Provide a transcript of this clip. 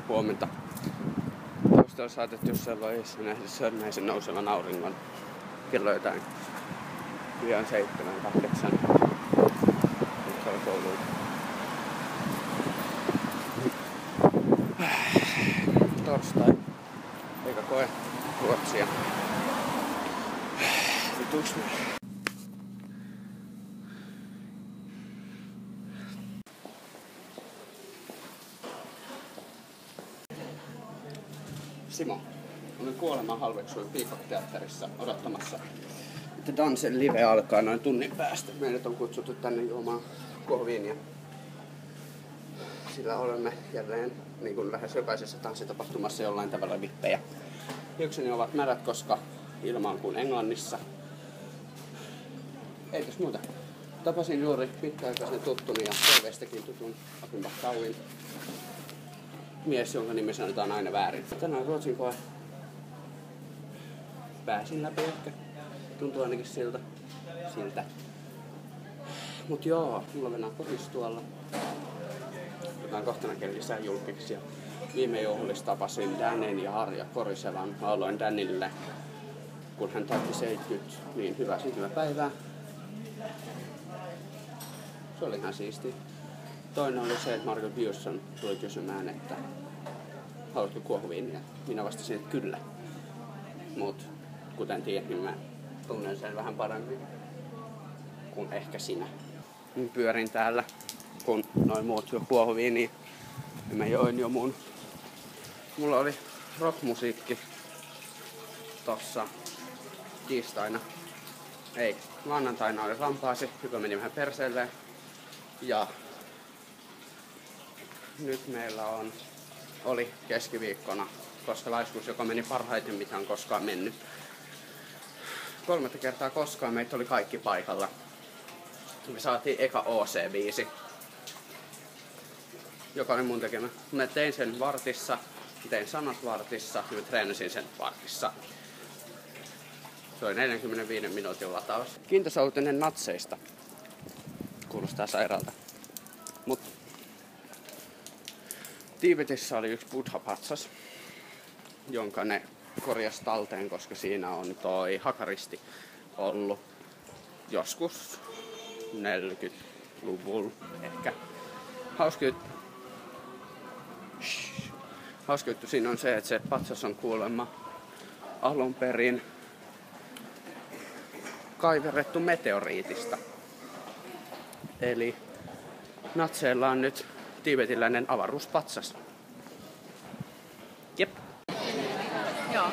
huomenta. Taustalla saatettu jossain vaiheessa nähdä sörnäisen nousevan auringon. Kello jotain pian 7-8. Nyt on kouluun. Torstai. Eikä koe ruotsia. Vituks me? Simo, olen kuoleman halveksuin Peacock-teatterissa odottamassa, että Dansen live alkaa noin tunnin päästä. Meidät on kutsuttu tänne juomaan kuohuviiniä. Sillä olemme jälleen, niin kuin lähes jokaisessa tanssitapahtumassa, jollain tavalla vippejä. Hiukseni ovat märät, koska ilma on kuin Englannissa. Ei tässä muuta. Tapasin juuri pitkäaikaisen tuttuni ja TV:stäkin tutun Apin Backauin. Mies, jonka nimi sanotaan aina väärin. Tänään Ruotsin koe. Pääsin läpi ehkä. Tuntuu ainakin siltä. Mut joo, mulla mennään kotis tuolla. Otetaan kohtana lisää julkiksi. Viime juhlissa tapasin Danen ja Arja Korisevan. Lauloin Danille, kun hän täytti 70, niin hyvää syntymäpäivää. Se oli ihan siistiä. Toinen oli se, että Margot Björson tuli kysymään, että haluatko kuohuviiniä? Minä vastasin, että kyllä. Mut kuten tiedät, niin mä tunnen sen vähän paremmin kuin ehkä sinä. Pyörin täällä, kun noin muut jo kuohuviiniä. Ja mä join jo mun. Mulla oli rockmusiikki tossa tiistaina. Ei, maanantaina oli Rampaasi, joka meni vähän perseelleen. Ja nyt meillä oli keskiviikkona Koskelaiskuus, joka meni parhaiten mitä on koskaan mennyt. 3. kertaa koskaan meitä oli kaikki paikalla. Me saatiin eka OC-biisi, joka oli mun tekemä. Mä tein sen vartissa, tein sanat vartissa ja mä treenasin sen vartissa. Se oli 45 minuutin lataus. Kiintoisa uutinen natseista. Kuulostaa sairaalta. Mut Tiibetissä oli yksi buddha-patsas, jonka ne korjasi talteen, koska siinä on toi hakaristi ollut joskus 40-luvulla ehkä. Hauska juttu siinä on se, että se patsas on kuulemma alun perin kaiverrettu meteoriitista. Eli natseilla on nyt tiibetiläinen avaruuspatsas. Jep. Joo.